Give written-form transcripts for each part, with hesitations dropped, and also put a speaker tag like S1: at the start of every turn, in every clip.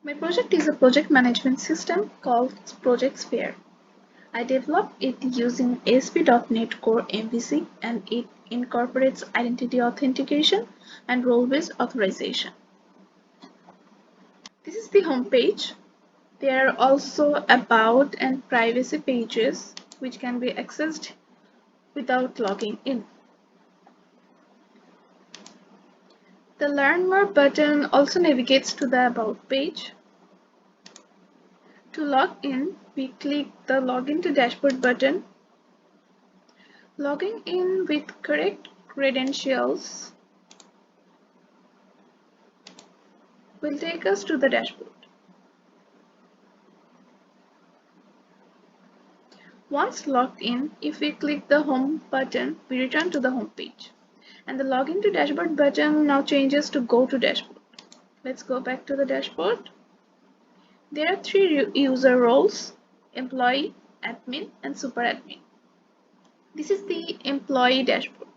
S1: My project is a project management system called Project Sphere. I developed it using ASP.NET Core MVC and it incorporates identity authentication and role-based authorization. This is the home page. There are also about and privacy pages which can be accessed without logging in. The Learn More button also navigates to the About page. To log in, we click the Login to Dashboard button. Logging in with correct credentials will take us to the dashboard. Once logged in, if we click the Home button, we return to the home page. And the Login to Dashboard button now changes to Go to Dashboard. Let's go back to the dashboard. There are three user roles: Employee, Admin, and Super Admin. This is the Employee dashboard.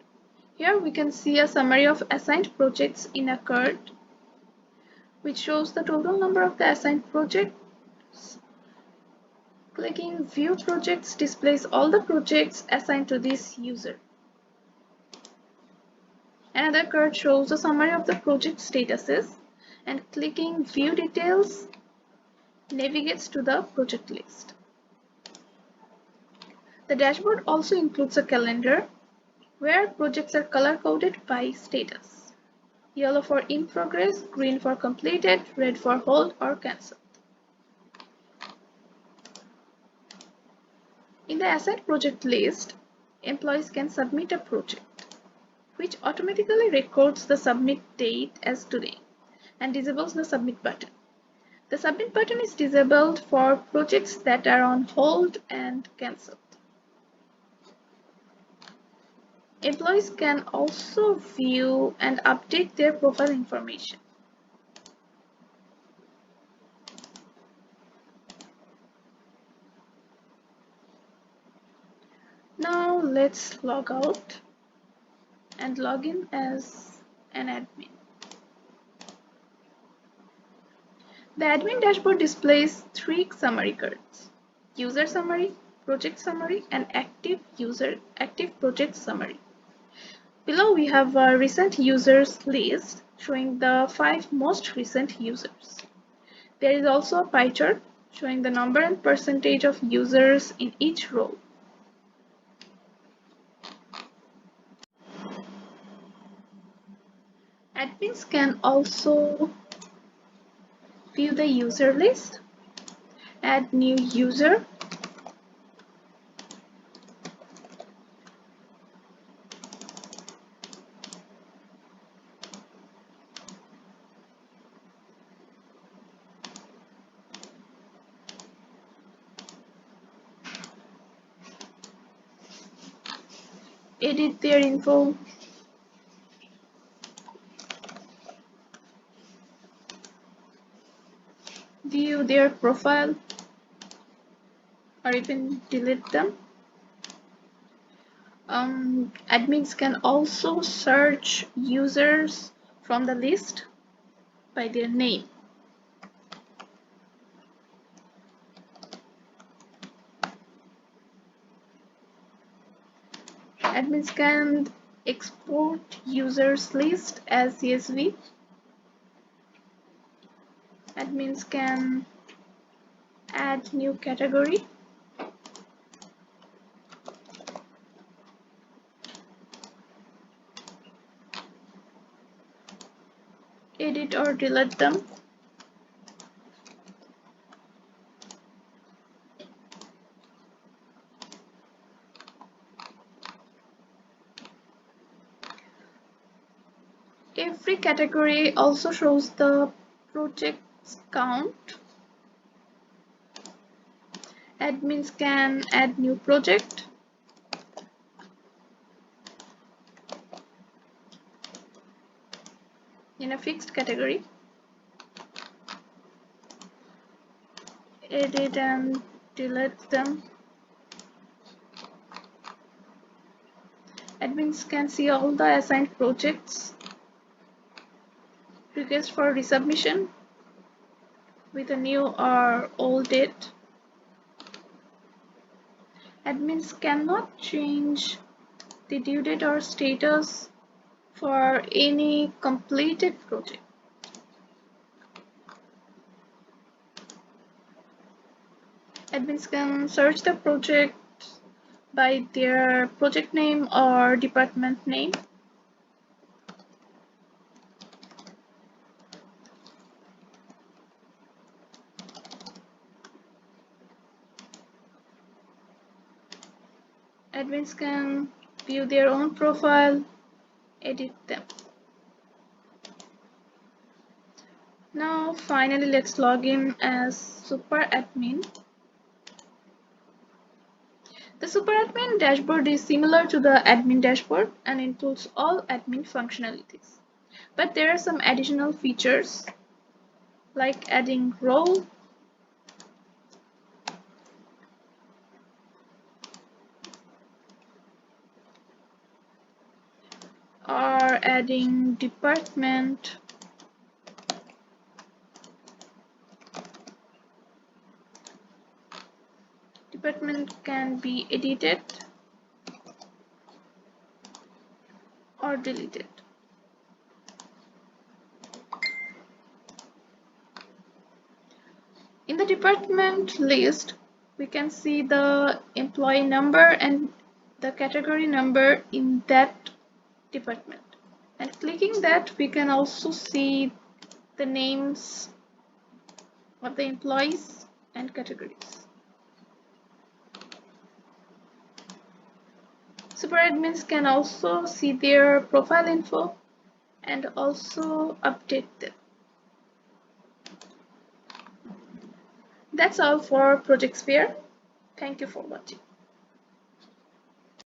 S1: Here we can see a summary of assigned projects in a card, which shows the total number of the assigned projects. Clicking View Projects displays all the projects assigned to this user. Another card shows a summary of the project statuses, and clicking View Details navigates to the project list. The dashboard also includes a calendar where projects are color-coded by status: yellow for in progress, green for completed, red for hold or cancelled. In the assigned project list, employees can submit a project, which automatically records the submit date as today and disables the submit button. The submit button is disabled for projects that are on hold and cancelled. Employees can also view and update their profile information. Now let's log out and log in as an admin. The admin dashboard displays three summary cards: user summary, project summary, and active project summary. Below we have a recent users list showing the 5 most recent users. There is also a pie chart showing the number and percentage of users in each role. Admins can also view the user list, add new user, edit their info, view their profile, or even delete them. Admins can also search users from the list by their name. Admins can export users list as CSV. Admins can add new category, edit or delete them, every category also shows the projects count. Admins can add new project, in a fixed category, edit and delete them. Admins can see all the assigned projects, request for resubmission, with a new or old date. Admins cannot change the due date or status for any completed project. Admins can search the project by their project name or department name. Admins can view their own profile, edit them. Now finally let's log in as super admin. The super admin dashboard is similar to the admin dashboard and includes all admin functionalities. But there are some additional features like adding role, or adding department, department can be edited or deleted. In the department list, we can see the employee number and the category number in that department. And clicking that, we can also see the names of the employees and categories. Super admins can also see their profile info and also update them. That's all for Project Sphere. Thank you for watching.